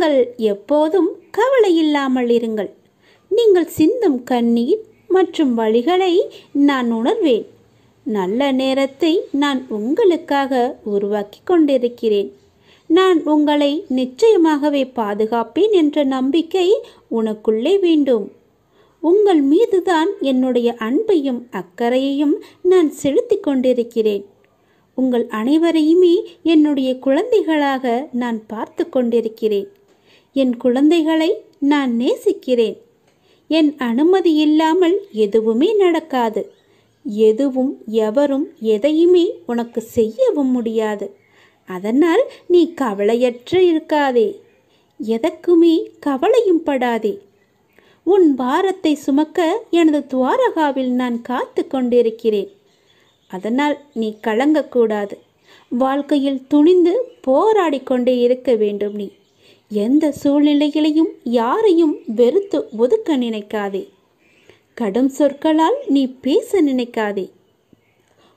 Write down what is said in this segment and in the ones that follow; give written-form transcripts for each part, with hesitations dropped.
நீங்கள் எப்போதும் கவலை இல்லாமல் இருங்கள். நீங்கள் சிந்தும் கண்ணீர் மற்றும் வலிகளை நான் உணர்வேன். நல்ல நேரத்தை நான் உங்களுக்காக உருவாக்கி கொண்டிருக்கிறேன். நான் உங்களை நிச்சயமாகவே பாதுகாப்பேன் என்ற நம்பிக்கை உனக்குள்ளே வேண்டும். உங்கள் மீதுதான் என்னுடைய அன்பையும் அக்கறையையும் நான் செலுத்தி கொண்டிருக்கிறேன். உங்கள் அனைவரையுமே என்னுடைய குழந்தைகளாக நான் பார்த்து கொண்டிருக்கிறேன். என் குழந்தைகளை நான் நேசிக்கிறேன். என் அனுமதி இல்லாமல் எதுவுமே நடக்காது. எதுவும் எவரும் எதையுமே உனக்கு செய்யவும் முடியாது. அதனால் நீ கவலையற்று இருக்காதே. எதற்குமே கவலையும் படாதே. உன் பாரத்தை சுமக்க எனது துவாரகாவில் நான் காத்து கொண்டிருக்கிறேன். அதனால் நீ கலங்கக்கூடாது. வாழ்க்கையில் துணிந்து போராடி கொண்டே இருக்க வேண்டும். நீ எந்த சூழ்நிலைகளையும் யாரையும் வெறுத்து ஒதுக்க நினைக்காதே. கடும் சொற்களால் நீ பேச நினைக்காதே.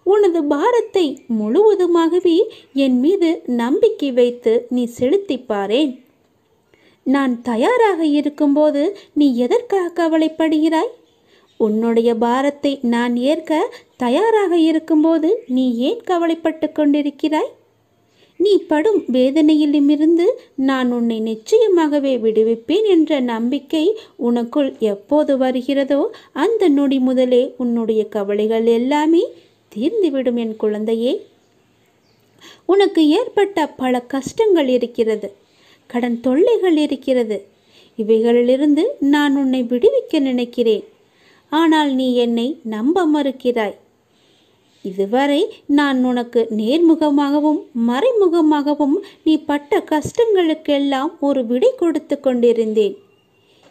உனது பாரத்தை முழுவதுமாகவே என் மீது நம்பிக்கை வைத்து நீ செலுத்திப்பாரேன். நான் தயாராக இருக்கும்போது நீ எதற்காக கவலைப்படுகிறாய்? உன்னுடைய பாரத்தை நான் ஏற்க தயாராக இருக்கும்போது நீ ஏன் கவலைப்பட்டு கொண்டிருக்கிறாய்? நீ படும் வேதனையிலுமிருந்து நான் உன்னை நிச்சயமாகவே விடுவிப்பேன் என்ற நம்பிக்கை உனக்குள் எப்போது வருகிறதோ அந்த நொடி முதலே உன்னுடைய கவலைகள் எல்லாமே தீர்ந்துவிடும். என் குழந்தையே, உனக்கு ஏற்பட்ட பல கஷ்டங்கள் இருக்கிறது. கடன் தொல்லைகள் இருக்கிறது. இவைகளிலிருந்து நான் உன்னை விடுவிக்க நினைக்கிறேன். ஆனால் நீ என்னை நம்ப மறுக்கிறாய். இதுவரை நான் உனக்கு நேர்முகமாகவும் மறைமுகமாகவும் நீ பட்ட கஷ்டங்களுக்கெல்லாம் ஒரு விடை கொடுத்து கொண்டிருந்தேன்.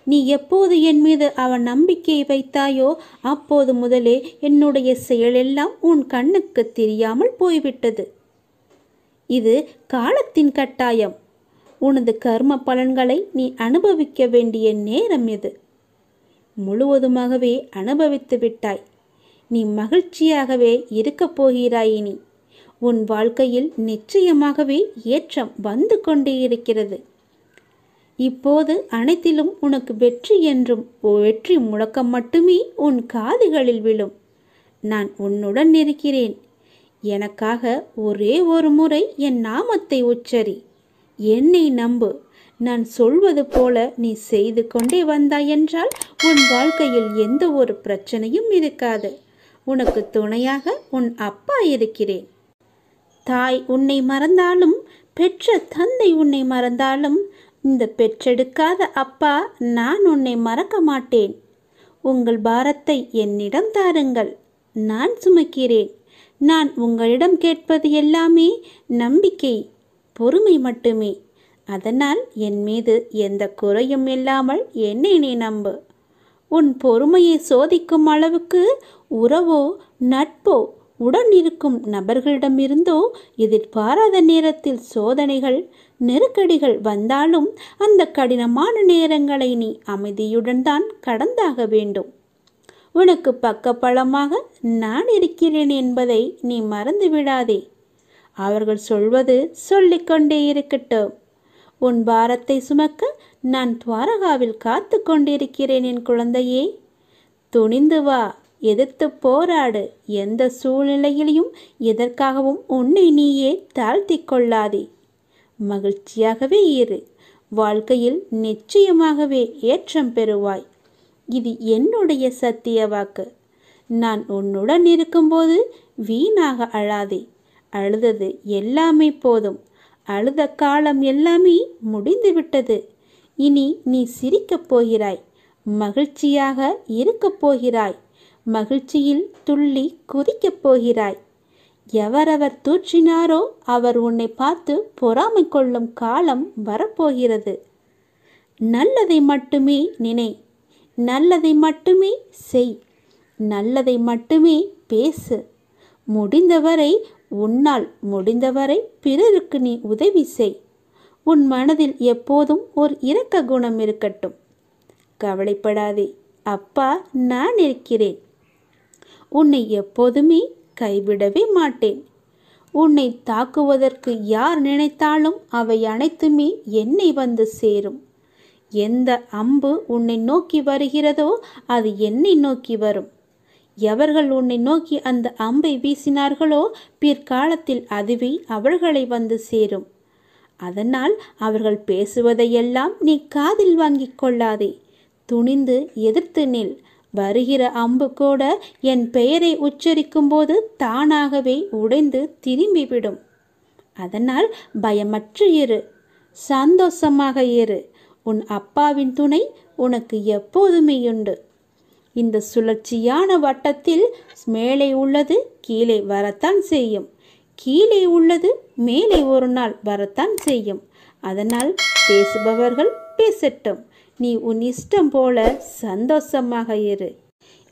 நீ எப்போது என் மீது அவன் நம்பிக்கையை வைத்தாயோ அப்போது முதலே என்னுடைய செயலெல்லாம் உன் கண்ணுக்கு தெரியாமல் போய்விட்டது. இது காலத்தின் கட்டாயம். உனது கர்ம பலன்களை நீ அனுபவிக்க வேண்டிய நேரம் இது. முழுவதுமாகவே அனுபவித்து விட்டாய். நீ மகிழ்ச்சியாகவே இருக்கப் போகிறாய். இனி உன் வாழ்க்கையில் நிச்சயமாகவே ஏற்றம் வந்து கொண்டே இருக்கிறது. இப்போது அனைத்திலும் உனக்கு வெற்றி என்றும் வெற்றி முழக்கம் மட்டுமே உன் காதுகளில் விழும். நான் உன்னுடன் இருக்கிறேன். எனக்காக ஒரே ஒரு முறை என் நாமத்தை உச்சரி. என்னை நம்பு. நான் சொல்வது போல நீ செய்து கொண்டே வந்தாய் என்றால் உன் வாழ்க்கையில் எந்த ஒரு பிரச்சனையும் இருக்காது. உனக்கு துணையாக உன் அப்பா இருக்கிறேன். தாய் உன்னை மறந்தாலும் பெற்ற தந்தை உன்னை மறந்தாலும் இந்த பெற்றெடுக்காத அப்பா நான் உன்னை மறக்க மாட்டேன். உங்கள் பாரத்தை என்னிடம் தாருங்கள். நான் சுமக்கிறேன். நான் உங்களிடம் கேட்பது எல்லாமே நம்பிக்கை, பொறுமை மட்டுமே. அதனால் என் மீது எந்த குறையும் இல்லாமல் என்னை நீ நம்பு. உன் பொறுமையை சோதிக்கும் அளவுக்கு உறவோ நட்போ உடன் இருக்கும் நபர்களிடமிருந்தோ எதிர்பாராத நேரத்தில் சோதனைகள் நெருக்கடிகள் வந்தாலும் அந்த கடினமான நேரங்களை நீ அமைதியுடன் தான் கடந்தாக வேண்டும். உனக்கு பக்கபலமாக நான் இருக்கிறேன் என்பதை நீ மறந்து விடாதே. அவர்கள் சொல்வது சொல்லிக்கொண்டே இருக்கட்டும். உன் பாரத்தை சுமக்க நான் துவாரகாவில் காத்து கொண்டிருக்கிறேன். என் குழந்தையே, துணிந்து வா. எதிர்த்து போராடு. எந்த சூழ்நிலையிலையும் எதற்காகவும் உன்னை நீயே தாழ்த்தி கொள்ளாதே. மகிழ்ச்சியாகவே இரு. வாழ்க்கையில் நிச்சயமாகவே ஏற்றம் பெறுவாய். இது என்னுடைய சத்திய வாக்கு. நான் உன்னுடன் இருக்கும்போது வீணாக அழாதே. அழுதது எல்லாமே போதும். அழுத காலம் எல்லாமே முடிந்துவிட்டது. இனி நீ சிரிக்கப் போகிறாய். மகிழ்ச்சியாக இருக்கப் போகிறாய். மகிழ்ச்சியில் துள்ளி குதிக்கப் போகிறாய். எவரவர் தூற்றினாரோ அவர் உன்னை பார்த்து பொறாமை கொள்ளும் காலம் வரப்போகிறது. நல்லதை மட்டுமே நினை. நல்லதை மட்டுமே செய். நல்லதை மட்டுமே பேசு. முடிந்தவரை உன்னால் முடிந்தவரை பிறருக்கு நீ உதவி செய். உன் மனதில் எப்போதும் ஒரு இரக்க குணம் இருக்கட்டும். கவலைப்படாதே. அப்பா நான் இருக்கிறேன். உன்னை எப்போதுமே கைவிடவே மாட்டேன். உன்னை தாக்குவதற்கு யார் நினைத்தாலும் அவை அனைத்துமே என்னை வந்து சேரும். எந்த அம்பு உன்னை நோக்கி வருகிறதோ அது என்னை நோக்கி வரும். எவர்கள் உன்னை நோக்கி அந்த அம்பை வீசினார்களோ பிற்காலத்தில் அதுவே அவர்களை வந்து சேரும். அதனால் அவர்கள் பேசுவதையெல்லாம் நீ காதில் வாங்கிக் கொள்ளாதே. துணிந்து எதிர்த்து நில். வருகிற அம்பு கூட என் பெயரை உச்சரிக்கும் போது தானாகவே உடைந்து திரும்பிவிடும். அதனால் பயமற்று இரு, சந்தோஷமாக இரு. உன் அப்பாவின் துணை உனக்கு எப்போதுமே உண்டு. இந்த சுழற்சியான வட்டத்தில் மேலே உள்ளது கீழே வரத்தான் செய்யும், கீழே உள்ளது மேலே ஒரு நாள் வரத்தான் செய்யும். அதனால் பேசுபவர்கள் பேசட்டும், நீ உன் இஷ்டம் போல சந்தோஷமாக இரு.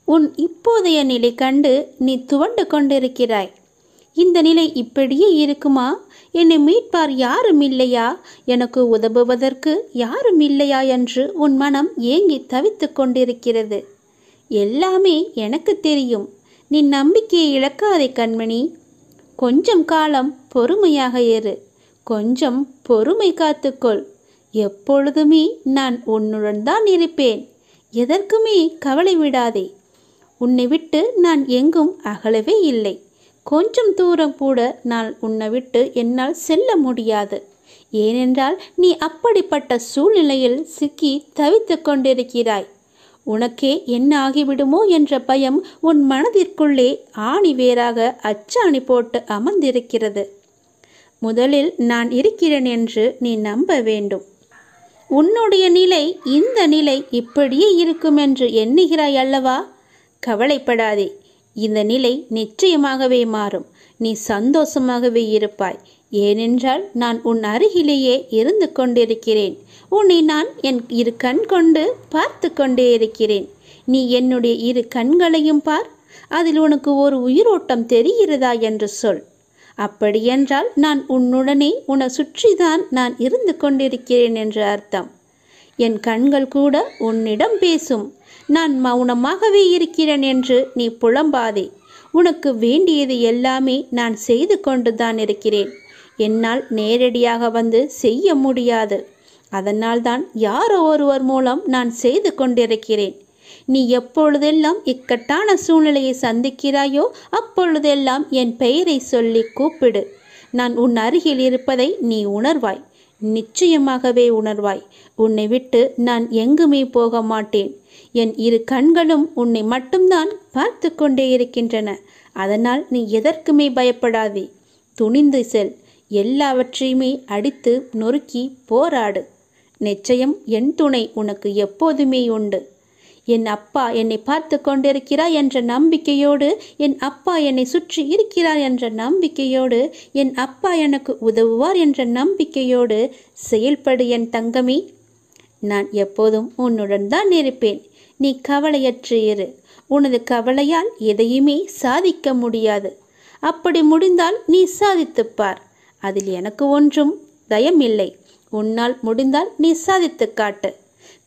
உன் இப்போதைய நிலை கண்டு நீ துவண்டு கொண்டிருக்கிறாய். இந்த நிலை இப்படியே இருக்குமா? என்னை மீட்பார் யாரும் இல்லையா? எனக்கு உதவுவதற்கு யாரும் இல்லையா என்று உன் மனம் ஏங்கி தவித்து கொண்டிருக்கிறது. எல்லாமே எனக்கு தெரியும். நீ நம்பிக்கையை இழக்காதே கண்மணி. கொஞ்சம் காலம் பொறுமையாக இரு. கொஞ்சம் பொறுமை காத்துக்கொள். எப்பொழுதுமே நான் உன்னுடன் தான் இருப்பேன். எதற்குமே கவலை விடாதே. உன்னை விட்டு நான் எங்கும் அகலவே இல்லை. கொஞ்சம் தூரம் கூட நான் உன்னை விட்டு என்னால் செல்ல முடியாது. ஏனென்றால் நீ அப்படிப்பட்ட சூழ்நிலையில் சிக்கி தவித்து கொண்டிருக்கிறாய். உனக்கே என்ன ஆகிவிடுமோ என்ற பயம் உன் மனதிற்குள்ளே ஆணி வேறாக அச்சாணி போட்டு அமர்ந்திருக்கிறது. முதலில் நான் இருக்கிறேன் என்று நீ நம்ப வேண்டும். உன்னுடைய நிலை இந்த நிலை இப்படியே இருக்கும் என்று எண்ணுகிறாய் அல்லவா? கவலைப்படாதே. இந்த நிலை நிச்சயமாகவே மாறும். நீ சந்தோஷமாகவே இருப்பாய். ஏனென்றால் நான் உன் அருகிலேயே இருந்து கொண்டிருக்கிறேன். உன்னை நான் என் இரு கண் கொண்டு பார்த்து கொண்டே இருக்கிறேன். நீ என்னுடைய இரு கண்களையும் பார். அதில் உனக்கு ஒரு உயிரோட்டம் தெரிகிறதா என்று சொல். அப்படியென்றால் நான் உன்னுடனே உன்னை சுற்றிதான் நான் இருந்து கொண்டிருக்கிறேன் என்று அர்த்தம். என் கண்கள் கூட உன்னிடம் பேசும். நான் மௌனமாகவே இருக்கிறேன் என்று நீ புலம்பாதே. உனக்கு வேண்டியது எல்லாமே நான் செய்து கொண்டுதான் இருக்கிறேன். என்னால் நேரடியாக வந்து செய்ய முடியாது. அதனால்தான் யாரோ ஒருவர் மூலம் நான் செய்து கொண்டிருக்கிறேன். நீ எப்பொழுதெல்லாம் இக்கட்டான சூழ்நிலையை சந்திக்கிறாயோ அப்பொழுதெல்லாம் என் பெயரை சொல்லி கூப்பிடு. நான் உன் அருகில் இருப்பதை நீ உணர்வாய். நிச்சயமாகவே உணர்வாய். உன்னை விட்டு நான் எங்குமே போக மாட்டேன். என் இரு கண்களும் உன்னை மட்டும்தான் பார்த்து கொண்டே இருக்கின்றன. அதனால் நீ எதற்குமே பயப்படாதே. துணிந்து செல். எல்லாவற்றையுமே அடித்து நொறுக்கி போராடு. நிச்சயம் என் துணை உனக்கு எப்போதுமே உண்டு. என் அப்பா என்னை பார்த்து கொண்டிருக்கிறார் என்ற நம்பிக்கையோடு, என் அப்பா என்னை சுற்றி இருக்கிறார் என்ற நம்பிக்கையோடு, என் அப்பா எனக்கு உதவுவார் என்ற நம்பிக்கையோடு செயல்படு என் தங்கமே. நான் எப்போதும் உன்னுடன் தான் இருப்பேன். நீ கவலையற்று இரு. உனது கவலையால் எதையுமே சாதிக்க முடியாது. அப்படி முடிந்தால் நீ சாதித்துப்பார். அதில் எனக்கு ஒன்றும் தயமில்லை. உன்னால் முடிந்தால் நீ சாதித்து காட்டு.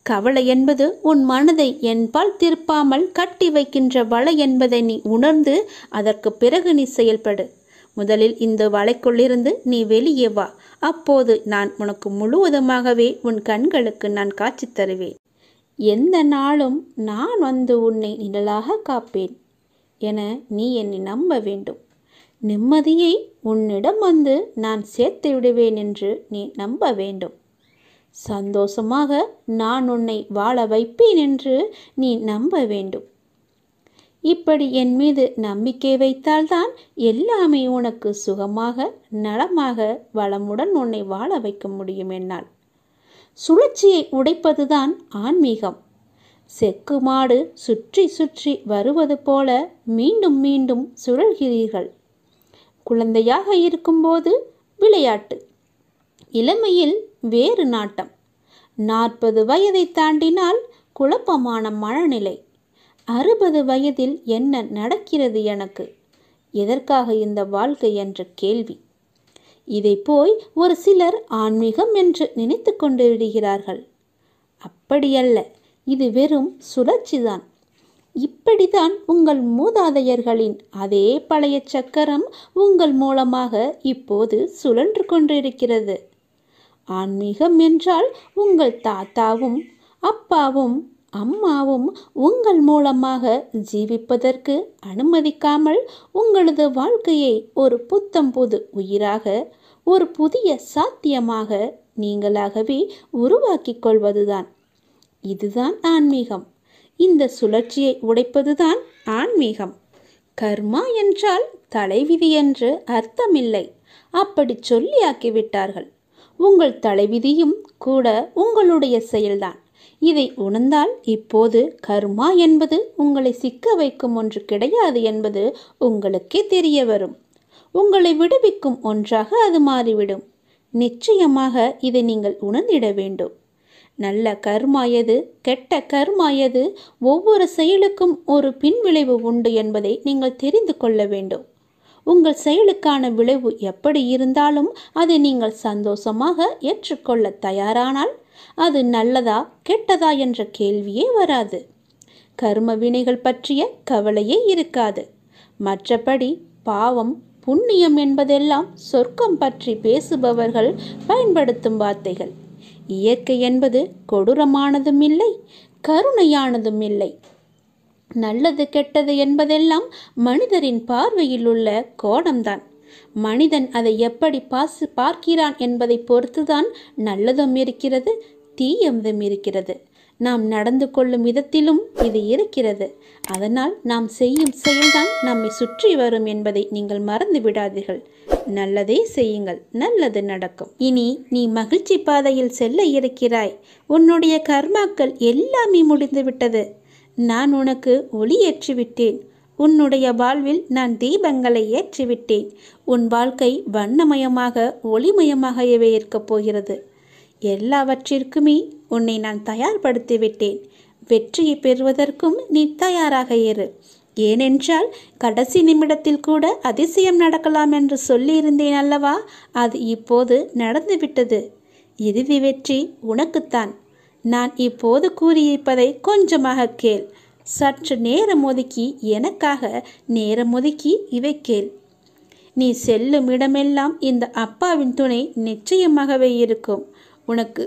கவலை என்பது உன் மனதை என்பால் திருப்பாமல் கட்டி வைக்கின்ற வலை என்பதை நீ உணர்ந்து அதற்கு பிறகு நீ செயல்படு. முதலில் இந்த வலைக்குள்ளிருந்து நீ வெளியே வா. அப்போது நான் உனக்கு முழுவதுமாகவே உன் கண்களுக்கு நான் காட்சி தருவேன். எந்த நாளும் நான் வந்து உன்னை நிழலாக காப்பேன் என நீ என்னை நம்ப வேண்டும். நிம்மதியை உன்னிடம் வந்து நான் சேர்த்து விடுவேன் என்று நீ நம்ப வேண்டும். சந்தோஷமாக நான் உன்னை வாழ வைப்பேன் என்று நீ நம்ப வேண்டும். இப்படி என் மீது நம்பிக்கை வைத்தால்தான் எல்லாமே உனக்கு சுகமாக, நலமாக, வளமுடன் உன்னை வாழ வைக்க முடியும் என்னால். சுழற்சியை உடைப்பதுதான் ஆன்மீகம். செக்கு மாடு சுற்றி சுற்றி வருவது போல மீண்டும் மீண்டும் சுழல்கிறீர்கள். குழந்தையாக இருக்கும்போது விளையாட்டு, இளமையில் வேறு நாட்டம், 40 வயதை தாண்டினால் குழப்பமான மனநிலை, 60 வயதில் என்ன நடக்கிறது எனக்கு, எதற்காக இந்த வாழ்க்கை என்ற கேள்வி. இதை போய் ஒரு சிலர் ஆன்மீகம் என்று நினைத்து கொண்டு விடுகிறார்கள். அப்படியல்ல, இது வெறும் சுழற்சிதான். இப்படித்தான் உங்கள் மூதாதையர்களின் அதே பழைய சக்கரம் உங்கள் மூலமாக இப்போது சுழன்று கொண்டிருக்கிறது. ஆன்மீகம் என்றால் உங்கள் தாத்தாவும் அப்பாவும் அம்மாவும் உங்கள் மூலமாக ஜீவிப்பதற்கு அனுமதிக்காமல் உங்களது வாழ்க்கையை ஒரு புத்தம் புது உயிராக, ஒரு புதிய சாத்தியமாக நீங்களாகவே உருவாக்கிக் கொள்வதுதான். இதுதான் ஆன்மீகம். இந்த சுழற்சியை உடைப்பதுதான் ஆன்மீகம். கர்மா என்றால் தலைவிதி என்று அர்த்தமில்லை. அப்படி சொல்லியாக்கிவிட்டார்கள். உங்கள் தலைவிதியும் கூட உங்களுடைய செயல்தான். இதை உணர்ந்தால் இப்போது கர்மா என்பது உங்களை சிக்க வைக்கும் ஒன்று கிடையாது என்பது உங்களுக்கே தெரிய வரும். உங்களை விடுவிக்கும் ஒன்றாக அது மாறிவிடும். நிச்சயமாக இதை நீங்கள் உணர்ந்திட வேண்டும். நல்ல கர்மா எது, கெட்ட கர்மா எது, ஒவ்வொரு செயலுக்கும் ஒரு பின்விளைவு உண்டு என்பதை நீங்கள் தெரிந்து கொள்ள வேண்டும். உங்கள் செயலுக்கான விளைவு எப்படி இருந்தாலும் அதை நீங்கள் சந்தோஷமாக ஏற்றுக்கொள்ள தயாரானால் அது நல்லதா கெட்டதா என்ற கேள்வியே வராது. கர்ம வினைகள் பற்றிய கவலையே இருக்காது. மற்றபடி பாவம் புண்ணியம் என்பதெல்லாம் சொர்க்கம் பற்றி பேசுபவர்கள் பயன்படுத்தும் வார்த்தைகள். இயற்கை என்பது கொடூரமானதும் இல்லை, கருணையானதும் இல்லை. நல்லது கெட்டது என்பதெல்லாம் மனிதரின் பார்வையில் உள்ள கோணம்தான். மனிதன் அதை எப்படி பார்க்கிறான் என்பதை பொறுத்துதான் நல்லதும் இருக்கிறது, தீயதும் இருக்கிறது. நாம் நடந்து கொள்ளும் விதத்திலும் இது இருக்கிறது. அதனால் நாம் செய்யும் செயல்தான் நம்மை சுற்றி வரும் என்பதை நீங்கள் மறந்து விடாதீர்கள். நல்லதே செய்யுங்கள், நல்லது நடக்கும். இனி நீ மகிழ்ச்சி பாதையில் செல்ல இருக்கிறாய். உன்னுடைய கர்மாக்கள் எல்லாமே முடிந்துவிட்டது. நான் உனக்கு ஒளி ஏற்றிவிட்டேன். உன்னுடைய வாழ்வில் நான் தீபங்களை ஏற்றிவிட்டேன். உன் வாழ்க்கை வண்ணமயமாக ஒளிமயமாகவே இருக்கப் போகிறது. எல்லாவற்றிற்குமே உன்னை நான் தயார்படுத்திவிட்டேன். வெற்றியை பெறுவதற்கும் நீ தயாராக இரு. ஏனென்றால் கடைசி நிமிடத்தில் கூட அதிசயம் நடக்கலாம் என்று சொல்லியிருந்தேன் அல்லவா? அது இப்போது நடந்துவிட்டது. இறுதி வெற்றி உனக்குத்தான். நான் இப்போது கூறியிருப்பதை கொஞ்சமாக கேள். சற்று நேரம் ஒதுக்கி எனக்காக நேரம் ஒதுக்கி இவை கேள். நீ செல்லும் இடமெல்லாம் இந்த அப்பாவின் துணை நிச்சயமாகவே இருக்கும். உனக்கு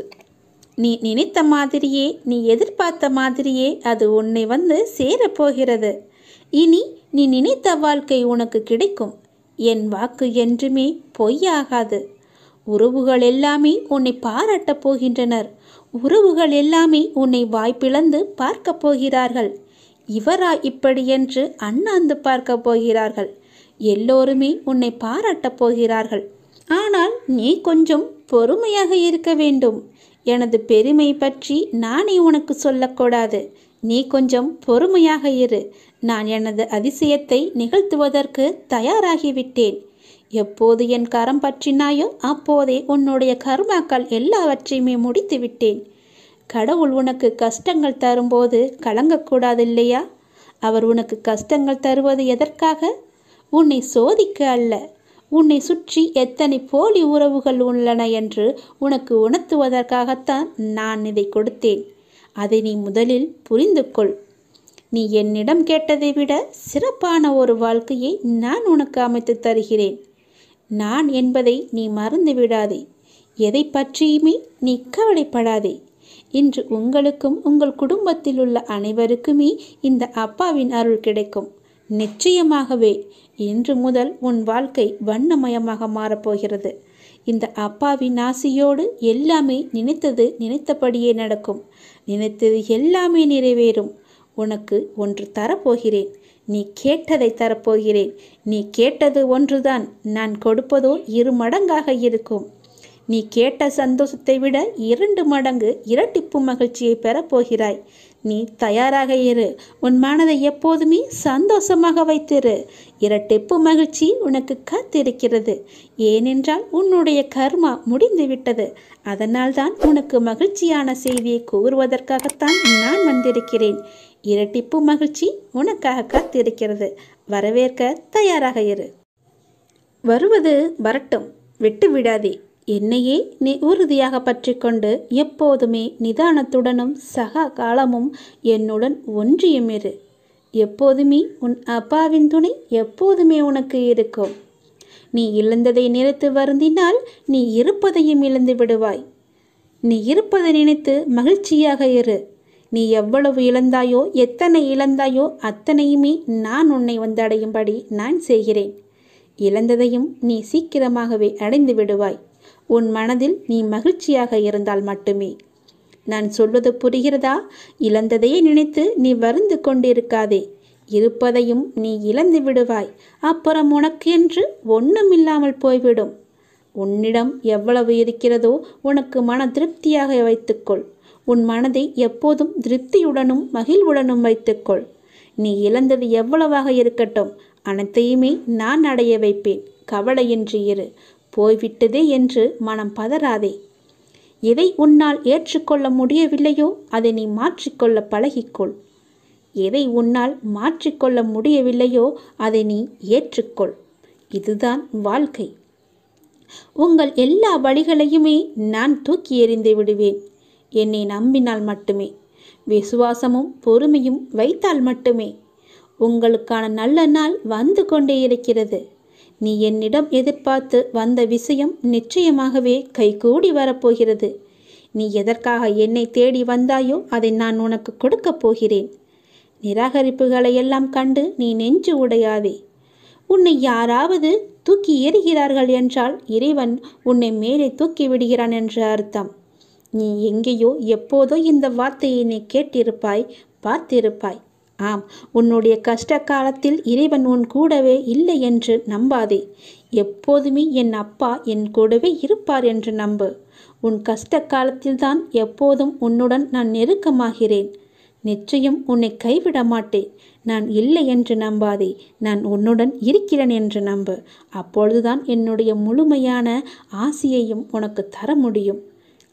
நீ நினைத்த மாதிரியே, நீ எதிர்பார்த்த மாதிரியே அது உன்னை வந்து சேரப்போகிறது. இனி நீ நினைத்த வாழ்க்கை உனக்கு கிடைக்கும். என் வாக்கு என்றுமே பொய்யாகாது. உறவுகள் எல்லாமே உன்னை பாராட்டப் போகின்றனர். உறவுகள் எல்லாமே உன்னை வாய்ப்பிழந்து பார்க்க போகிறார்கள். இவரா இப்படி என்று அண்ணாந்து பார்க்க போகிறார்கள். எல்லோருமே உன்னை பாராட்டப் போகிறார்கள். ஆனால் நீ கொஞ்சம் பொறுமையாக இருக்க வேண்டும். எனது பெருமை பற்றி நானே உனக்கு சொல்லக்கூடாது. நீ கொஞ்சம் பொறுமையாக இரு. நான் எனது அதிசயத்தை நிகழ்த்துவதற்கு தயாராகிவிட்டேன். எப்போது என் கரம் பற்றினாயோ அப்போதே உன்னுடைய கர்மாக்கள் எல்லாவற்றையுமே முடித்து விட்டேன். கடவுள் உனக்கு கஷ்டங்கள் தரும்போது கலங்கக்கூடாது இல்லையா? அவர் உனக்கு கஷ்டங்கள் தருவது எதற்காக? உன்னை சோதிக்க அல்ல. உன்னை சுற்றி எத்தனை போலி உறவுகள் உள்ளன என்று உனக்கு உணர்த்துவதற்காகத்தான் நான் இதை கொடுத்தேன். அதை நீ முதலில் புரிந்து கொள். நீ என்னிடம் கேட்டதை விட சிறப்பான ஒரு வாழ்க்கையை நான் உனக்கு அமைத்து தருகிறேன். நான் என்பதை நீ மறந்து விடாதே. எதை பற்றியுமே நீ கவலைப்படாதே. இன்று உங்களுக்கும் உங்கள் குடும்பத்தில் உள்ள அனைவருக்குமே இந்த அப்பாவின் அருள் கிடைக்கும். நிச்சயமாகவே இன்று முதல் உன் வாழ்க்கை வண்ணமயமாக மாறப்போகிறது. இந்த அப்பாவின் ஆசையோடு எல்லாமே நினைத்தபடியே நடக்கும். நினைத்தது எல்லாமே நிறைவேறும். உனக்கு ஒன்று தரப்போகிறேன். நீ கேட்டதை தரப்போகிறேன். நீ கேட்டது ஒன்றுதான், நான் கொடுப்பதோ 2 மடங்காக இருக்கும். நீ கேட்ட சந்தோஷத்தை விட 2 மடங்கு இரட்டிப்பு மகிழ்ச்சியை பெறப்போகிறாய். நீ தயாராக இரு. உன் மனதை எப்போதுமே சந்தோஷமாக வைத்திரு. இரட்டிப்பு மகிழ்ச்சி உனக்கு காத்திருக்கிறது. ஏனென்றால் உன்னுடைய கர்மா முடிந்துவிட்டது. அதனால்தான் உனக்கு மகிழ்ச்சியான செய்தியை கூறுவதற்காகத்தான் நான் வந்திருக்கிறேன். இரட்டிப்பு மகிழ்ச்சி உனக்காக காத்திருக்கிறது. வரவேற்க தயாராக இரு. வருவது வரட்டும், விட்டு விடாதே. என்னையே நீ உறுதியாக பற்றி கொண்டு எப்போதுமே நிதானத்துடனும் சகா காலமும் என்னுடன் ஒன்றியுமிரு. எப்போதுமே உன் அப்பாவின் துணை எப்போதுமே உனக்கு இருக்கும். நீ இழந்ததை நினைத்து வருந்தினால் நீ இருப்பதையும் இழந்து விடுவாய். நீ இருப்பதை நினைத்து மகிழ்ச்சியாக இரு. நீ எவ்வளவு இழந்தாயோ, எத்தனை இழந்தாயோ அத்தனையுமே நான் உன்னை வந்தடையும்படி நான் செய்கிறேன். இழந்ததையும் நீ சீக்கிரமாகவே அடைந்து விடுவாய். உன் மனதில் நீ மகிழ்ச்சியாக இருந்தால் மட்டுமே. நான் சொல்வது புரிகிறதா? இழந்ததையே நினைத்து நீ வருந்து கொண்டிருக்காதே. இருப்பதையும் நீ இழந்து விடுவாய். அப்புறம் உனக்கு என்று ஒன்றுமில்லாமல் போய்விடும். உன்னிடம் எவ்வளவு இருக்கிறதோ உனக்கு மன திருப்தியாக வைத்துக்கொள். உன் மனதை எப்போதும் திருப்தியுடனும் மகிழ்வுடனும் வைத்துக்கொள். நீ இழந்தது எவ்வளவாக இருக்கட்டும், அனைத்தையுமே நான் அடைய வைப்பேன். கவலையின்றி இரு. போய்விட்டதே என்று மனம் பதறாதே. எதை உன்னால் ஏற்றுக்கொள்ள முடியவில்லையோ அதை நீ மாற்றிக்கொள்ள பழகிக்கொள். எதை உன்னால் மாற்றிக்கொள்ள முடியவில்லையோ அதை நீ ஏற்றுக்கொள். இதுதான் வாழ்க்கை. உங்கள் எல்லா வழிகளையுமே நான் தூக்கி எறிந்து விடுவேன். என்னை நம்பினால் மட்டுமே, விசுவாசமும் பொறுமையும் வைத்தால் மட்டுமே. உங்களுக்கான நல்ல நாள் வந்து கொண்டே இருக்கிறது. நீ என்னிடம் எதிர்பார்த்து வந்த விஷயம் நிச்சயமாகவே கைகூடி வரப்போகிறது. நீ எதற்காக என்னை தேடி வந்தாயோ அதை நான் உனக்கு கொடுக்கப் போகிறேன். நிராகரிப்புகளை எல்லாம் கண்டு நீ நெஞ்சு உடையாதே. உன்னை யாராவது தூக்கி எறிகிறார்கள் என்றால் இறைவன் உன்னை மேலே தூக்கி விடுகிறான் என்ற அர்த்தம். நீ எங்கேயோ எப்போதோ இந்த வார்த்தையை நீ கேட்டிருப்பாய், பார்த்திருப்பாய். ஆம், உன்னுடைய கஷ்ட காலத்தில் இறைவன் உன் கூடவே இல்லை என்று நம்பாதே. எப்போதுமே என் அப்பா என் கூடவே இருப்பார் என்று நம்பு. உன் கஷ்ட காலத்தில்தான் எப்போதும் உன்னுடன் நான் நெருக்கமாகிறேன். நிச்சயம் உன்னை கைவிட மாட்டேன். நான் இல்லை என்று நம்பாதே. நான் உன்னுடன் இருக்கிறேன் என்று நம்பு. அப்பொழுதுதான் என்னுடைய முழுமையான ஆசியையும் உனக்கு தர முடியும்.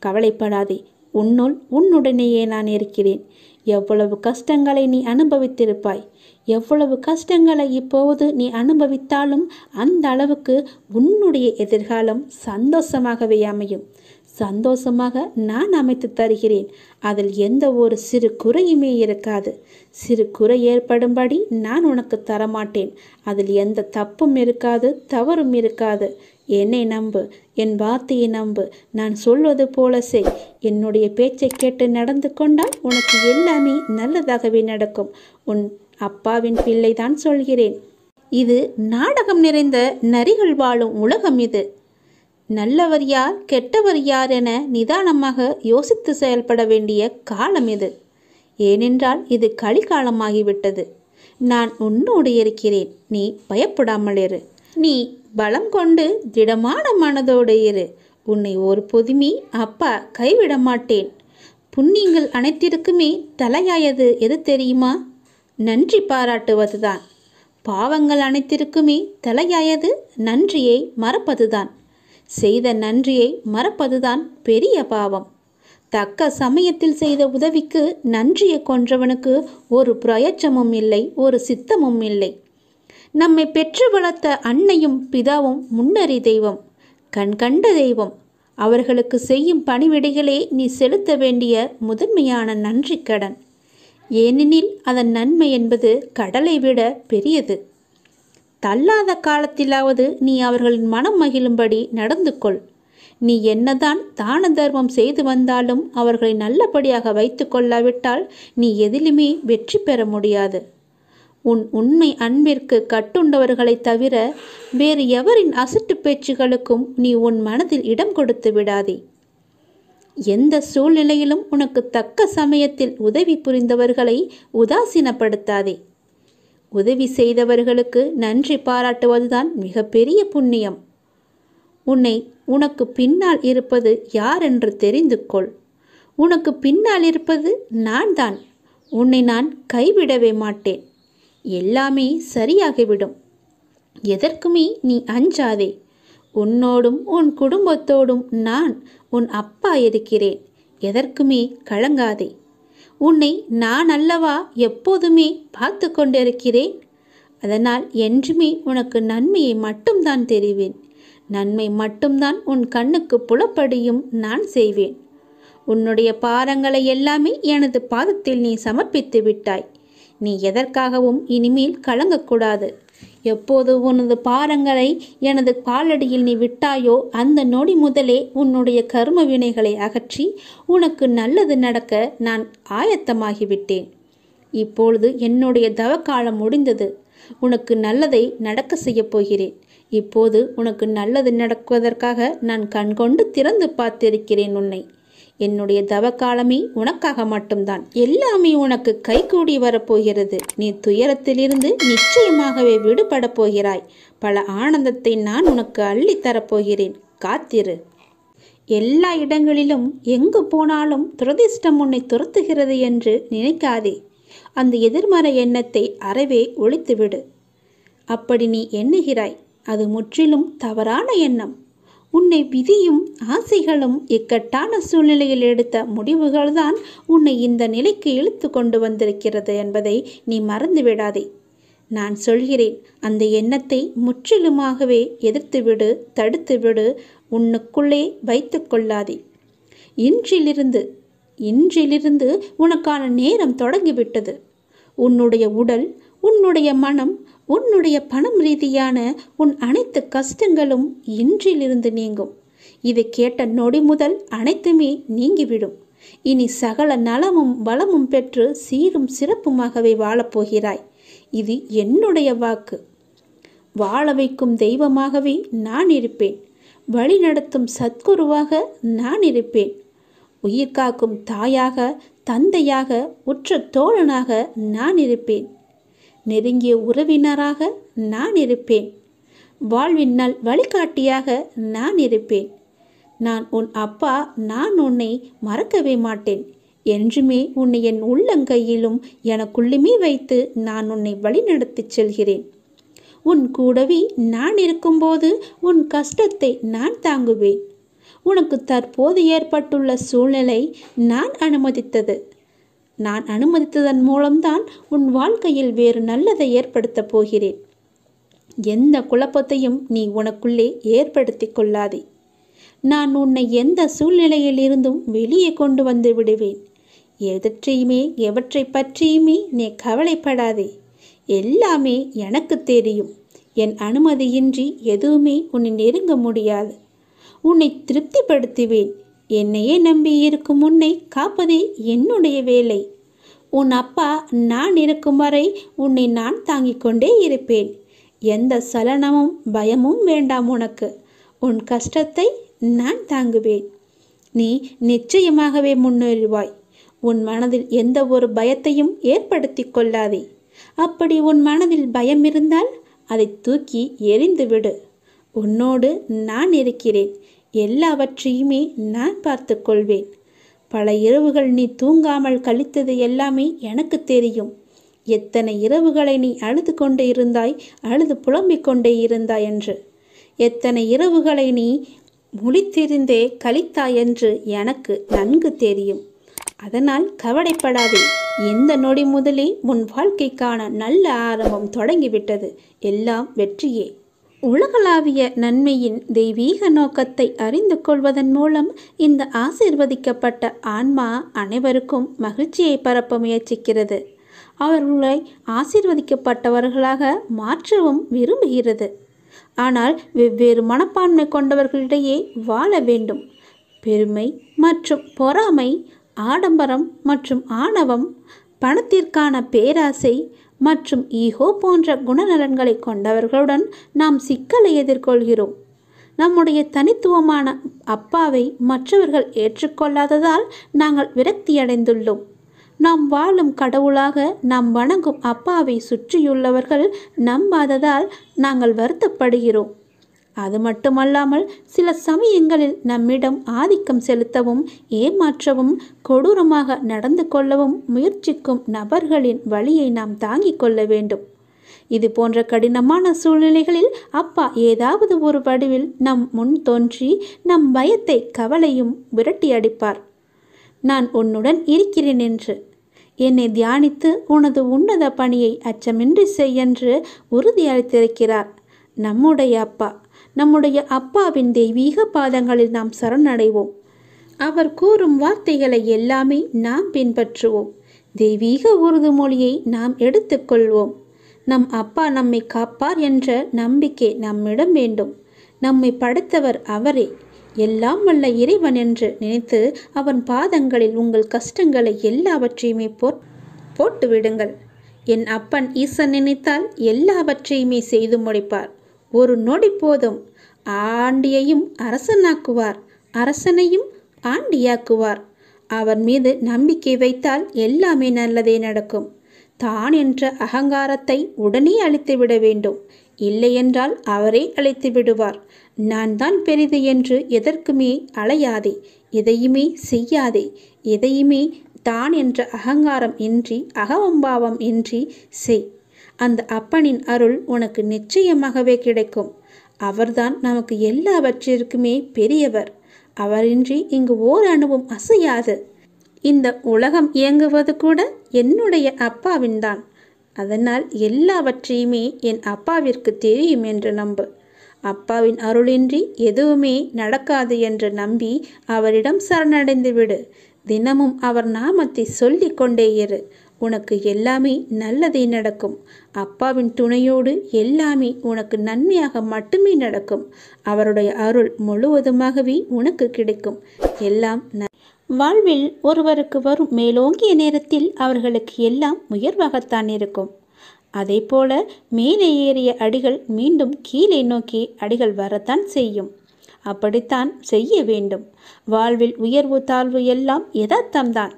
கவலைப்படாதே. உன்னுடனேயே நான் இருக்கிறேன். எவ்வளவு கஷ்டங்களை நீ அனுபவித்திருப்பாய். எவ்வளவு கஷ்டங்களை இப்போது நீ அனுபவித்தாலும் அந்த அளவுக்கு உன்னுடைய எதிர்காலம் சந்தோஷமாகவே அமையும். சந்தோஷமாக நான் அமைத்து தருகிறேன். அதில் எந்த ஒரு சிறு குறையுமே இருக்காது. சிறு குறை ஏற்படும்படி நான் உனக்கு தரமாட்டேன். அதில் எந்த தப்பும் இருக்காது, தவறும் இருக்காது. என்னை நம்பு, என் வார்த்தையை நம்பு. நான் சொல்வது போல செய். என்னுடைய பேச்சை கேட்டு நடந்து கொண்டால் உனக்கு எல்லாமே நல்லதாகவே நடக்கும். உன் அப்பாவின் பிள்ளைதான் சொல்கிறேன். இது நாடகம் நிறைந்த நரிகள் வாழும் உலகம். இது நல்லவர் யார், கெட்டவர் யார் என நிதானமாக யோசித்து செயல்பட வேண்டிய காலம் இது. ஏனென்றால் இது கலிகாலமாகிவிட்டது. நான் உன்னோடு இருக்கிறேன். நீ பயப்படாமல் இரு. நீ பலம் கொண்டு திடமான மனதோடு இரு. உன்னை ஒரு பொதுமே அப்பா கைவிட மாட்டேன். புண்ணியங்கள் அனைத்திற்குமே தலையாயது எது தெரியுமா? நன்றி பாராட்டுவதுதான். பாவங்கள் அனைத்திற்குமே தலையாயது நன்றியை மறப்பதுதான். செய்த நன்றியை மறப்பதுதான் பெரிய பாவம். தக்க சமயத்தில் செய்த உதவிக்கு நன்றியை கொன்றவனுக்கு ஒரு பிரயோஜனமும் இல்லை, ஒரு சித்தமும் இல்லை. நம்மை பெற்று வளர்த்த அன்னையும் பிதாவும் முன்னறி தெய்வம், கண்கண்ட தெய்வம். அவர்களுக்கு செய்யும் பணிவிடைகளே நீ செலுத்த வேண்டிய முதன்மையான நன்றி கடன். ஏனெனில் அதன் நன்மை என்பது கடலை விட பெரியது. தள்ளாத காலத்திலாவது நீ அவர்களின் மனம் மகிழும்படி நடந்து கொள். நீ என்னதான் தான தர்மம் செய்து வந்தாலும் அவர்களை நல்லபடியாக வைத்து கொள்ளாவிட்டால் நீ எதிலுமே வெற்றி பெற முடியாது. உன் உண்மை அன்பிற்கு கட்டுண்டவர்களை தவிர வேறு எவரின் அசட்டு பேச்சுகளுக்கும் நீ உன் மனதில் இடம் கொடுத்து விடாதே. எந்த சூழ்நிலையிலும் உனக்கு தக்க சமயத்தில் உதவி புரிந்தவர்களை உதாசீனப்படுத்தாதே. உதவி செய்தவர்களுக்கு நன்றி பாராட்டுவதுதான் மிகப்பெரிய புண்ணியம். உனக்கு பின்னால் இருப்பது யார் என்று தெரிந்து கொள். உனக்கு பின்னால் இருப்பது நான் தான். உன்னை நான் கைவிடவே மாட்டேன். எல்லாமே சரியாகிவிடும். எதற்குமே நீ அஞ்சாதே. உன்னோடும் உன் குடும்பத்தோடும் நான் உன் அப்பா இருக்கிறேன். எதற்குமே கலங்காதே. உன்னை நான் அல்லவா எப்போதுமே பார்த்து கொண்டிருக்கிறேன். அதனால் என்றுமே உனக்கு நன்மையை மட்டும்தான் தெரிவேன். நன்மை மட்டும்தான் உன் கண்ணுக்கு புலப்படியும் நான் செய்வேன். உன்னுடைய பாரங்களை எல்லாமே எனது பாதத்தில் நீ சமர்ப்பித்து விட்டாய். நீ எதற்காகவும் இனிமேல் கலங்கக்கூடாது. எப்போது உனது பாரங்களை எனது காலடியில் நீ விட்டாயோ அந்த நொடி முதலே உன்னுடைய கர்ம வினைகளை அகற்றி உனக்கு நல்லது நடக்க நான் ஆயத்தமாகிவிட்டேன். இப்பொழுது என்னுடைய தவக்காலம் முடிந்தது. உனக்கு நல்லதை நடக்க செய்யப் போகிறேன். இப்போது உனக்கு நல்லது நடக்குவதற்காக நான் கண்கொண்டு திறந்து பார்த்திருக்கிறேன் உன்னை. என்னுடைய தவக்காலமே உனக்காக மட்டும்தான். எல்லாமே உனக்கு கைகூடி வரப்போகிறது. நீ துயரத்திலிருந்து நிச்சயமாகவே விடுபடப் போகிறாய். பல ஆனந்தத்தை நான் உனக்கு அள்ளித்தரப்போகிறேன். காத்திரு. எல்லா இடங்களிலும் எங்கு போனாலும் துரதிர்ஷ்டம் உன்னை துரத்துகிறது என்று நினைக்காதே. அந்த எதிர்மறை எண்ணத்தை அறவே ஒழித்துவிடு. அப்படி நீ எண்ணுகிறாய், அது முற்றிலும் தவறான எண்ணம். உன்னை விதியும் ஆசைகளும் இக்கட்டான சூழ்நிலையில் எடுத்த முடிவுகள்தான் உன்னை இந்த நிலைக்கு இழுத்து கொண்டு வந்திருக்கிறது என்பதை நீ மறந்துவிடாதே. நான் சொல்கிறேன், அந்த எண்ணத்தை முற்றிலுமாகவே எதிர்த்துவிடு, தடுத்துவிடு, உன்னுக்குள்ளே வைத்து கொள்ளாதே. இன்றிலிருந்து உனக்கான நேரம் தொடங்கிவிட்டது. உன்னுடைய உடல், உன்னுடைய மனம், உன்னுடைய பணம் ரீதியான உன் அனைத்து கஷ்டங்களும் இன்றிலிருந்து நீங்கும். இதை கேட்ட நொடி முதல் அனைத்துமே நீங்கிவிடும். இனி சகல நலமும் வளமும் பெற்று சீரும் சிறப்புமாகவே வாழப்போகிறாய். இது என்னுடைய வாக்கு. வாழ வைக்கும் தெய்வமாகவே நான் இருப்பேன். வழி நடத்தும் சத்குருவாக நான் இருப்பேன். உயிர் காக்கும் தாயாக, தந்தையாக, உற்ற தோழனாக நான் இருப்பேன். நெருங்கிய உறவினராக நான் இருப்பேன். வாழ்வின் நல் வழிகாட்டியாக நான் இருப்பேன். நான் உன் அப்பா. நான் உன்னை மறக்கவே மாட்டேன். என்றுமே உன்னை என் உள்ளங்கையிலும் எனக்குள்ளுமே வைத்து நான் உன்னை வழிநடத்திச் செல்கிறேன். உன் கூடவே நான் இருக்கும்போது உன் கஷ்டத்தை நான் தாங்குவேன். உனக்கு தற்போது ஏற்பட்டுள்ள சூழ்நிலை நான் அனுமதித்ததன் மூலம்தான் உன் வாழ்க்கையில் வேறு நல்லதை ஏற்படுத்தப் போகிறேன். எந்த குழப்பத்தையும் நீ உனக்குள்ளே ஏற்படுத்தி கொள்ளாதே. நான் உன்னை எந்த சூழ்நிலையில் இருந்தும் வெளியே கொண்டு வந்து விடுவேன். எவற்றை பற்றியுமே நீ கவலைப்படாதே. எல்லாமே எனக்கு தெரியும். என் அனுமதியின்றி எதுவுமே உன்னை நெருங்க முடியாது. உன்னை திருப்திப்படுத்துவேன். என்னையே நம்பி இருக்கும் உன்னை காப்பதே என்னுடைய வேலை. உன் அப்பா நான் இருக்கும் வரை உன்னை நான் தாங்கிக் கொண்டே இருப்பேன். எந்த சலனமும் பயமும் வேண்டாம் உனக்கு. உன் கஷ்டத்தை நான் தாங்குவேன். நீ நிச்சயமாகவே முன்னேறுவாய். உன் மனதில் எந்த ஒரு பயத்தையும் ஏற்படுத்தி கொள்ளாதே. அப்படி உன் மனதில் பயம் இருந்தால் அதை தூக்கி எறிந்துவிடு. உன்னோடு நான் இருக்கிறேன். எல்லாவற்றையுமே நான் பார்த்து கொள்வேன். பல இரவுகள் நீ தூங்காமல் கழித்தது எல்லாமே எனக்கு தெரியும். எத்தனை இரவுகளை நீ அழுது கொண்டே இருந்தாய், அழுது புலம்பிக் கொண்டே இருந்தாய் என்று. எத்தனை இரவுகளை நீ முழித்திருந்தே கழித்தாய் என்று எனக்கு நன்கு தெரியும். அதனால் கவலைப்படாதே. இந்த நொடி முதலே உன் வாழ்க்கைக்கான நல்ல ஆரம்பம் தொடங்கிவிட்டது. எல்லாம் வெற்றியே. உலகளாவிய நன்மையின் தெய்வீக நோக்கத்தை அறிந்து கொள்வதன் மூலம் இந்த ஆசீர்வதிக்கப்பட்ட ஆன்மா அனைவருக்கும் மகிழ்ச்சியை பரப்ப முயற்சிக்கிறது. அவர்களை ஆசீர்வதிக்கப்பட்டவர்களாக மாற்றவும் விரும்புகிறது. ஆனால் வெவ்வேறு மனப்பான்மை கொண்டவர்களிடையே வாழ வேண்டும். பெருமை மற்றும் பொறாமை, ஆடம்பரம் மற்றும் ஆணவம், பணத்திற்கான பேராசை மற்றும் ஈகோ போன்ற குணநலன்களை கொண்டவர்களுடன் நாம் சிக்கலை எதிர்கொள்கிறோம். நம்முடைய தனித்துவமான அப்பாவை மற்றவர்கள் ஏற்றுக்கொள்ளாததால் நாங்கள் விரக்தியடைந்துள்ளோம். நாம் வாழும் கடவுளாக நாம் வணங்கும் அப்பாவை சுற்றியுள்ளவர்கள் நம்பாததால் நாங்கள் வருத்தப்படுகிறோம். அது மட்டுமல்லாமல் சில சமயங்களில் நம்மிடம் ஆதிக்கம் செலுத்தவும் ஏமாற்றவும் கொடூரமாக நடந்து கொள்ளவும் முயற்சிக்கும் நபர்களின் வழியை நாம் தாங்கிக் கொள்ள வேண்டும். இது போன்ற கடினமான சூழ்நிலைகளில் அப்பா ஏதாவது ஒரு வடிவில் நம் முன் தோன்றி நம் பயத்தை கவலையும் விரட்டி அடிப்பார். நான் உன்னுடன் இருக்கிறேன் என்று என்னை தியானித்து உனது உன்னத பணியை அச்சமின்றி செய்யென்று உறுதியளித்திருக்கிறார் நம்முடைய அப்பா. நம்முடைய அப்பாவின் தெய்வீக பாதங்களில் நாம் சரணடைவோம். அவர் கூறும் வார்த்தைகளை எல்லாமே நாம் பின்பற்றுவோம். தெய்வீக உறுதிமொழியை நாம் எடுத்துக்கொள்வோம். நம் அப்பா நம்மை காப்பார் என்ற நம்பிக்கை நம்மிடம் வேண்டும். நம்மை படைத்தவர் அவரே, எல்லாம் வல்ல இறைவன் என்று நினைத்து அவன் பாதங்களில் உங்கள் கஷ்டங்களை எல்லாவற்றையுமே போட்டு விடுங்கள். என் அப்பன் ஈசன் நினைத்தால் எல்லாவற்றையுமே செய்து முடிப்பார். ஒரு நொடி போதும். ஆண்டியையும் அரசனாக்குவார், அரசனையும் ஆண்டியாக்குவார். அவர் மீது நம்பிக்கை வைத்தால் எல்லாமே நல்லதே நடக்கும். தான் என்ற அகங்காரத்தை உடனே அழித்து விட வேண்டும். இல்லையென்றால் அவரே அழைத்து விடுவார். நான் தான் பெரிது என்று எதற்குமே அலையாதே, எதையுமே செய்யாதே. எதையுமே தான் என்ற அகங்காரம் இன்றி, அகவம்பாவம் இன்றி செய். அந்த அப்பனின் அருள் உனக்கு நிச்சயமாகவே கிடைக்கும். அவர்தான் நமக்கு எல்லாவற்றிற்குமே பெரியவர். அவரின்றி இங்கு ஓர் அணுவும் அசையாது. இந்த உலகம் இயங்குவது கூட என்னுடைய அப்பாவின்தான். அதனால் எல்லாவற்றையுமே என் அப்பாவிற்கு தெரியும் என்று நம்பு. அப்பாவின் அருளின்றி எதுவுமே நடக்காது என்று நம்பி அவரிடம் சரணடைந்து விடு. தினமும் அவர் நாமத்தை சொல்லிக் கொண்டே இரு. உனக்கு எல்லாமே நல்லதே நடக்கும். அப்பாவின் துணையோடு எல்லாமே உனக்கு நன்மையாக மட்டுமே நடக்கும். அவருடைய அருள் முழுவதுமாகவே உனக்கு கிடைக்கும். எல்லாம் வாழ்வில் ஒருவருக்கு வரும் மேலோங்கிய நேரத்தில் அவர்களுக்கு எல்லாம் உயர்வாகத்தான் இருக்கும். அதே போல மேலே ஏறிய அடிகள் மீண்டும் கீழே நோக்கி அடிகள் வரத்தான் செய்யும். அப்படித்தான் செய்ய வேண்டும். வாழ்வில் உயர்வு தாழ்வு எல்லாம் யதார்த்தம்தான்.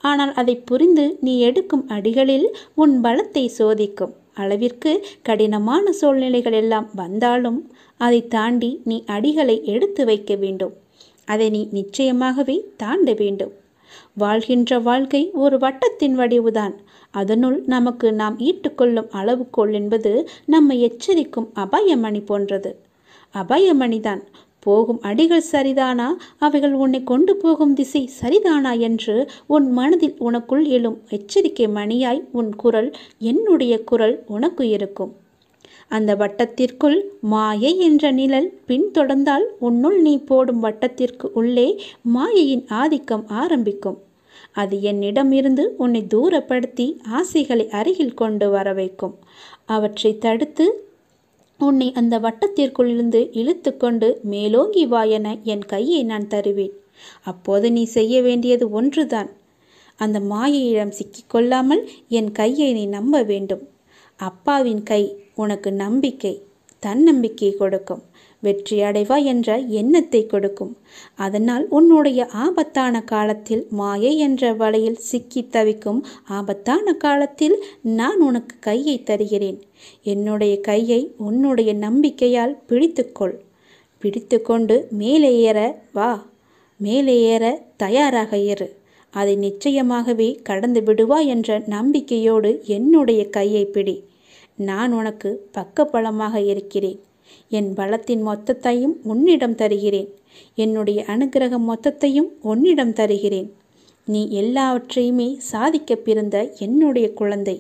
ஆனால் அதை புரிந்து நீ எடுக்கும் அடிகளில் உன் பலத்தை சோதிக்கும் அளவிற்கு கடினமான சூழ்நிலைகள் எல்லாம் வந்தாலும் அதை தாண்டி நீ அடிகளை எடுத்து வைக்க வேண்டும். அதை நீ நிச்சயமாகவே தாண்ட வேண்டும். வாழ்கின்ற வாழ்க்கை ஒரு வட்டத்தின் வடிவுதான். அதனுள் நமக்கு நாம் ஈட்டுக்கொள்ளும் அளவுகோல் என்பது நம்மை எச்சரிக்கும் அபாயமணி போன்றது. அபாயமணிதான். போகும் அடிகள் சரிதானா, அவைகள் உன்னை கொண்டு போகும் திசை சரிதானா என்று உன் மனதில் உனக்குள் எழும் எச்சரிக்கை மணியாய் உன் குரல், என்னுடைய குரல் உனக்கு இருக்கும். அந்த வட்டத்திற்குள் மாயை என்ற நிழல் பின்தொடர்ந்தால் உன்னுள் நீ போடும் வட்டத்திற்கு உள்ளே மாயையின் ஆதிக்கம் ஆரம்பிக்கும். அது என்னிடம் இருந்து உன்னை தூரப்படுத்தி ஆசைகளை அருகில் கொண்டு வர வைக்கும். அவற்றை தடுத்து உன்னை அந்த வட்டத்திற்குள் இருந்து இழுத்து கொண்டு மேலோங்கி வா என என் கையை நான் தருவேன். அப்போது நீ செய்ய வேண்டியது ஒன்றுதான். அந்த மாயையிடம் சிக்கிக்கொள்ளாமல் என் கையை நீ நம்ப வேண்டும். அப்பாவின் கை உனக்கு நம்பிக்கை, தன்னம்பிக்கை கொடுக்கும். வெற்றி அடைவா என்ற எண்ணத்தை கொடுக்கும். அதனால் உன்னுடைய ஆபத்தான காலத்தில், மாயை என்ற வலையில் சிக்கி தவிக்கும் ஆபத்தான காலத்தில் நான் உனக்கு கையை தருகிறேன். என்னுடைய கையை உன்னுடைய நம்பிக்கையால் பிடித்துக்கொள். பிடித்து கொண்டு மேலே ஏற வா. மேலே ஏற தயாராக இரு. அதை நிச்சயமாகவே கடந்து விடுவா என்ற நம்பிக்கையோடு என்னுடைய கையை பிடி. நான் உனக்கு பக்கபலமாக இருக்கிறேன். என் பலத்தின் மொத்தத்தையும் உன்னிடம் தருகிறேன். என்னுடைய அனுக்கிரகம் மொத்தத்தையும் உன்னிடம் தருகிறேன். நீ எல்லாவற்றையுமே சாதிக்க பிறந்த என்னுடைய குழந்தை.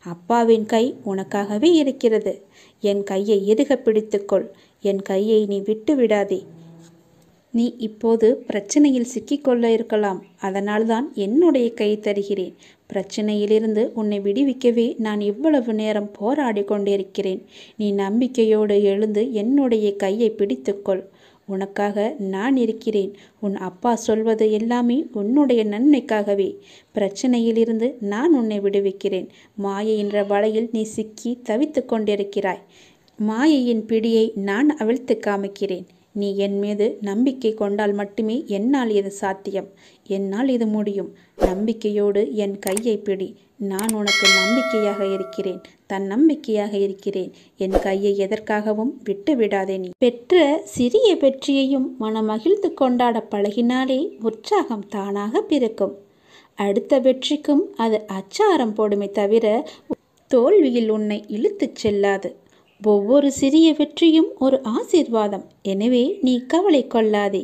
அப்பாவின் கை உனக்காகவே இருக்கிறது. என் கையை இறுக பிடித்துக்கொள். என் கையை நீ விட்டு விடாதே. நீ இப்போது பிரச்சனையில் சிக்கிக்கொள்ள இருக்கலாம். அதனால்தான் என்னுடைய கை தருகிறேன். பிரச்சனையிலிருந்து உன்னை விடுவிக்கவே நான் இவ்வளவு நேரம் போராடி கொண்டிருக்கிறேன். நீ நம்பிக்கையோடு எழுந்து என்னுடைய கையை பிடித்துக்கொள். உனக்காக நான் இருக்கிறேன். உன் அப்பா சொல்வது எல்லாமே உன்னுடைய நன்மைக்காகவே. பிரச்சனையிலிருந்து நான் உன்னை விடுவிக்கிறேன். மாயை என்ற வலையில் நீ சிக்கி தவித்து கொண்டிருக்கிறாய். மாயையின் பிடியை நான் அவிழ்த்து காமிக்கிறேன். நீ என் மீது நம்பிக்கை கொண்டால் மட்டுமே என்னால் இது சாத்தியம். என்னால் இது முடியும். நம்பிக்கையோடு என் கையை பிடி. நான் உனக்கு நம்பிக்கையாக இருக்கிறேன். தன்னம்பிக்கையாக இருக்கிறேன். என் கையை எதற்காகவும் விட்டு விடாதே. நீ பெற்ற சிறிய வெற்றியையும் மனமகிழ்ந்து கொண்டாட பழகினாலே உற்சாகம் தானாக பிறக்கும். அடுத்த வெற்றிக்கும் அது அச்சாரம் போடுமே தவிர தோல்வியில் உன்னை இழுத்துச் செல்லாது. ஒவ்வொரு சிறிய வெற்றியும் ஒரு ஆசீர்வாதம். எனவே நீ கவலை கொள்ளாதே.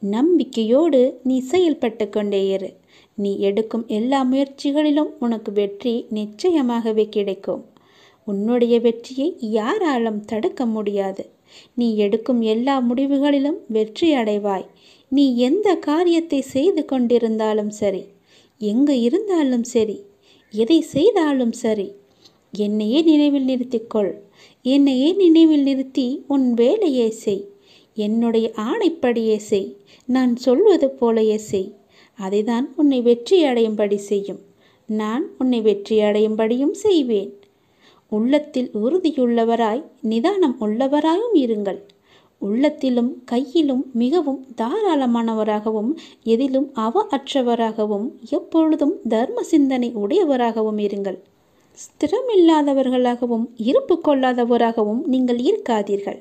நம்பிக்கையோடு நீ செயல்பட்டு கொண்டே இரு. நீ எடுக்கும் எல்லா முயற்சிகளிலும் உனக்கு வெற்றி நிச்சயமாகவே கிடைக்கும். உன்னுடைய வெற்றியை யாராலும் தடுக்க முடியாது. நீ எடுக்கும் எல்லா முடிவுகளிலும் வெற்றி அடைவாய். நீ எந்த காரியத்தை செய்து கொண்டிருந்தாலும் சரி, எங்கு இருந்தாலும் சரி, எதை செய்தாலும் சரி, என்னையே நினைவில் நிறுத்திக்கொள். என்னையே நினைவில் நிறுத்தி உன் வேலையே செய். என்னுடைய ஆணைப்படியே செய். நான் சொல்வது போலையே செய். அதைதான் உன்னை வெற்றி அடையும்படி செய்யும். நான் உன்னை வெற்றி அடையும்படியும் செய்வேன். உள்ளத்தில் உறுதியுள்ளவராய் நிதானம் உள்ளவராயும் இருங்கள். உள்ளத்திலும் கையிலும் மிகவும் தாராளமானவராகவும் எதிலும் அற்றவராகவும் எப்பொழுதும் தர்ம சிந்தனை உடையவராகவும் இருங்கள். ஸ்திரமில்லாதவர்களாகவும் இருப்பு கொள்ளாதவராகவும் நீங்கள் இருக்காதீர்கள்.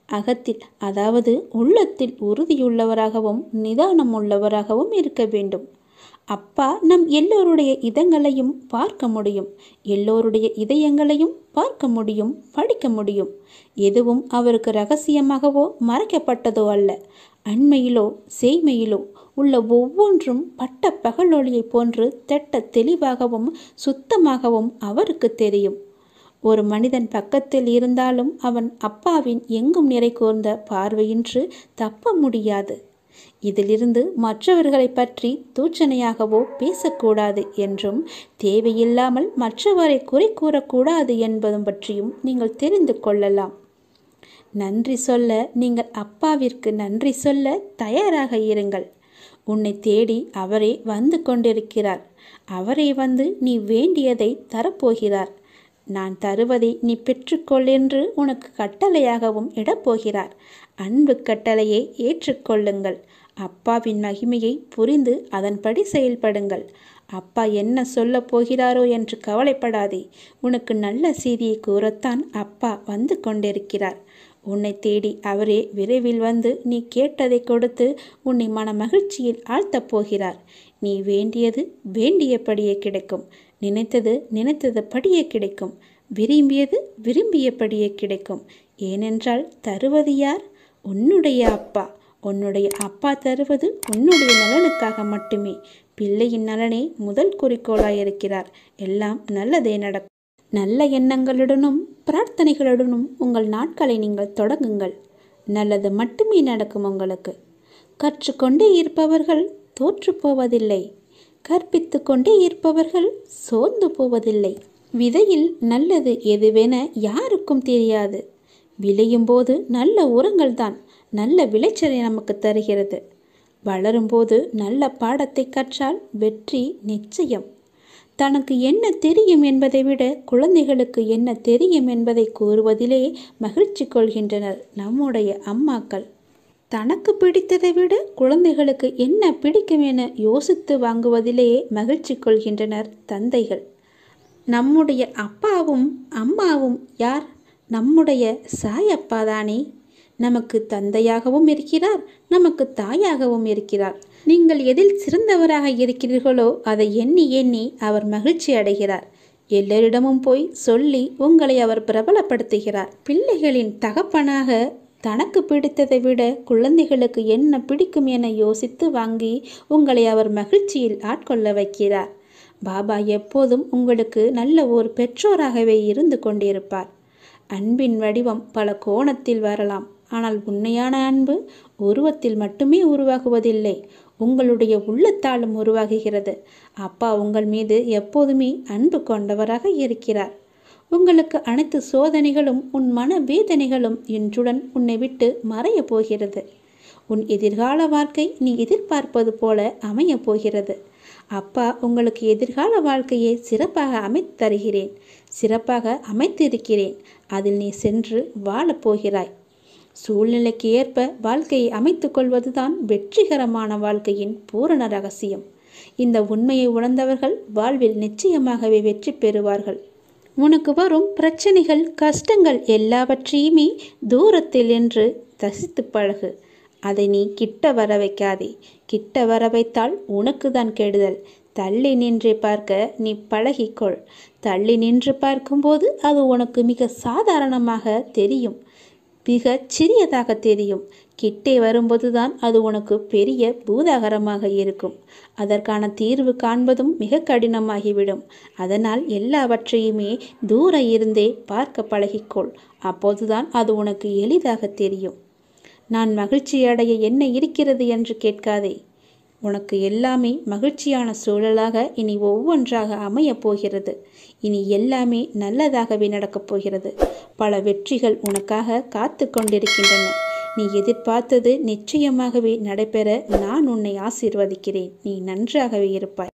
அகத்தில், அதாவது உள்ளத்தில் உறுதியுள்ளவராகவும் நிதானம் உள்ளவராகவும் இருக்க வேண்டும். அப்பா நம் எல்லோருடைய இதங்களையும் பார்க்க முடியும், எல்லோருடைய இதயங்களையும் பார்க்க முடியும், படிக்க முடியும். எதுவும் அவருக்கு ரகசியமாகவோ மறைக்கப்பட்டதோ அல்ல. அண்மையிலோ செய்மையிலோ உள்ள ஒவ்வொன்றும் பட்ட பகலொளியை போன்று தெட்ட தெளிவாகவும் சுத்தமாகவும் அவருக்கு தெரியும். ஒரு மனிதன் பக்கத்தில் இருந்தாலும் அவன் அப்பாவின் எங்கும் நிறை கூர்ந்த பார்வையின்றி தப்ப முடியாது. இதிலிருந்து மற்றவர்களை பற்றி தூச்சனையாகவோ பேசக்கூடாது என்றும், தேவையில்லாமல் மற்றவரை குறை கூறக்கூடாது என்பதும் பற்றியும் நீங்கள் தெரிந்து கொள்ளலாம். நன்றி சொல்ல நீங்கள் அப்பாவிற்கு நன்றி சொல்ல தயாராக இருங்கள். உன்னை தேடி அவரே வந்து கொண்டிருக்கிறார். அவரே வந்து நீ வேண்டியதை தரப்போகிறார். நான் தருவதை நீ பெற்றுக்கொள் என்று உனக்கு கட்டளையாகவும் இடப்போகிறார். அன்பு கட்டளையை ஏற்றுக்கொள்ளுங்கள். அப்பாவின் மகிமையை புரிந்து அதன்படி செயல்படுங்கள். அப்பா என்ன சொல்ல போகிறாரோ என்று கவலைப்படாதே. உனக்கு நல்ல செய்தியை கூறத்தான் அப்பா வந்து கொண்டிருக்கிறார். உன்னை தேடி அவரே விரைவில் வந்து நீ கேட்டதை கொடுத்து உன்னை மன மகிழ்ச்சியில் ஆழ்த்தப் போகிறார். நீ வேண்டியது வேண்டியபடியே கிடைக்கும். நினைத்தது நினைத்ததுபடியே கிடைக்கும். விரும்பியது விரும்பியபடியே கிடைக்கும். ஏனென்றால் தருவது யார்? உன்னுடைய அப்பா. உன்னுடைய அப்பா தருவது உன்னுடைய நலனுக்காக மட்டுமே. பிள்ளையின் நலனே முதல் குறிக்கோளாயிருக்கிறார். எல்லாம் நல்லதே நடக்கும். நல்ல எண்ணங்களுடனும் பிரார்த்தனைகளுடனும் உங்கள் நாட்களை நீங்கள் தொடங்குங்கள். நல்லது மட்டுமே நடக்கும் உங்களுக்கு. கற்றுக்கொண்டே இருப்பவர்கள் தோற்று போவதில்லை. கற்பித்து கொண்டே இருப்பவர்கள் சோர்ந்து போவதில்லை. விதையில் நல்லது எதுவென யாருக்கும் தெரியாது. விளையும் போது நல்ல உரங்கள் தான் நல்ல விளைச்சலை நமக்கு தருகிறது. வளரும்போது நல்ல பாடத்தை கற்றால் வெற்றி நிச்சயம். தனக்கு என்ன தெரியும் என்பதை விட குழந்தைகளுக்கு என்ன தெரியும் என்பதை கூறுவதிலே மகிழ்ச்சி கொள்கின்றனர் நம்முடைய அம்மாக்கள். தனக்கு பிடித்ததை விட குழந்தைகளுக்கு என்ன பிடிக்கும் என யோசித்து வாங்குவதிலேயே மகிழ்ச்சி கொள்கின்றனர் தந்தைகள். நம்முடைய அப்பாவும் அம்மாவும் யார்? நம்முடைய சாயப்பாதானே. நமக்கு தந்தையாகவும் இருக்கிறார், நமக்கு தாயாகவும் இருக்கிறார். நீங்கள் எதில் சிறந்தவராக இருக்கிறீர்களோ அதை எண்ணி எண்ணி அவர் மகிழ்ச்சி அடைகிறார். எல்லோரிடமும் போய் சொல்லி உங்களை அவர் பிரபலப்படுத்துகிறார். பிள்ளைகளின் தகப்பனாக தனக்கு பிடித்ததை விட குழந்தைகளுக்கு என்ன பிடிக்கும் என யோசித்து வாங்கி உங்களை அவர் மகிழ்ச்சியில் ஆட்கொள்ள வைக்கிறார். பாபா எப்போதும் உங்களுக்கு நல்ல ஒரு பெற்றோராகவே இருந்து கொண்டிருப்பார். அன்பின் வடிவம் பல கோணத்தில் வரலாம். ஆனால் உண்மையான அன்பு உருவத்தில் மட்டுமே உருவாகுவதில்லை, உங்களுடைய உள்ளத்தாலும் உருவாகுகிறது. அப்பா உங்கள் மீது எப்போதுமே அன்பு கொண்டவராக இருக்கிறார். உங்களுக்கு அனைத்து சோதனைகளும் உன் மன வேதனைகளும் இன்றுடன் உன்னை விட்டு மறைய போகிறது. உன் எதிர்கால வாழ்க்கை நீ எதிர்பார்ப்பது போல அமைய போகிறது. அப்பா உங்களுக்கு எதிர்கால வாழ்க்கையை சிறப்பாக அமைத்து தருகிறேன், சிறப்பாக அமைத்திருக்கிறேன். அதில் நீ சென்று வாழப்போகிறாய். சூழ்நிலைக்கு ஏற்ப வாழ்க்கையை அமைத்து கொள்வதுதான் வெற்றிகரமான வாழ்க்கையின் பூரண ரகசியம். இந்த உண்மையை உணர்ந்தவர்கள் வாழ்வில் நிச்சயமாகவே வெற்றி பெறுவார்கள். உனக்கு வரும் பிரச்சனைகள், கஷ்டங்கள் எல்லாவற்றையுமே தூரத்தில் என்று ரசித்து பழகு. அதை நீ கிட்ட வர வைக்காதே. கிட்ட வர வைத்தால் உனக்கு தான் கெடுதல். தள்ளி நின்று பார்க்க நீ பழகிக்கொள். தள்ளி நின்று பார்க்கும்போது அது உனக்கு மிக சாதாரணமாக தெரியும், மிக சிறியதாக தெரியும். கிட்டே வரும்போதுதான் அது உனக்கு பெரிய பூதாகரமாக இருக்கும். அதற்கான தீர்வு காண்பதும் மிக கடினமாகிவிடும். அதனால் எல்லாவற்றையுமே தூர இருந்தே பார்க்க பழகிக்கொள். அப்போதுதான் அது உனக்கு எளிதாக தெரியும். நான் மகிழ்ச்சி அடைய என்ன இருக்கிறது என்று கேட்காதே. உனக்கு எல்லாமே மகிழ்ச்சியான சூழலாக இனி ஒவ்வொன்றாக அமையப் போகிறது. இனி எல்லாமே நல்லதாகவே நடக்கப் போகிறது. பல வெற்றிகள் உனக்காக காத்து கொண்டிருக்கின்றன. நீ எதிர்பார்த்தது நிச்சயமாகவே நடைபெற நான் உன்னை ஆசீர்வதிக்கிறேன். நீ நன்றாகவே இருப்பாய்.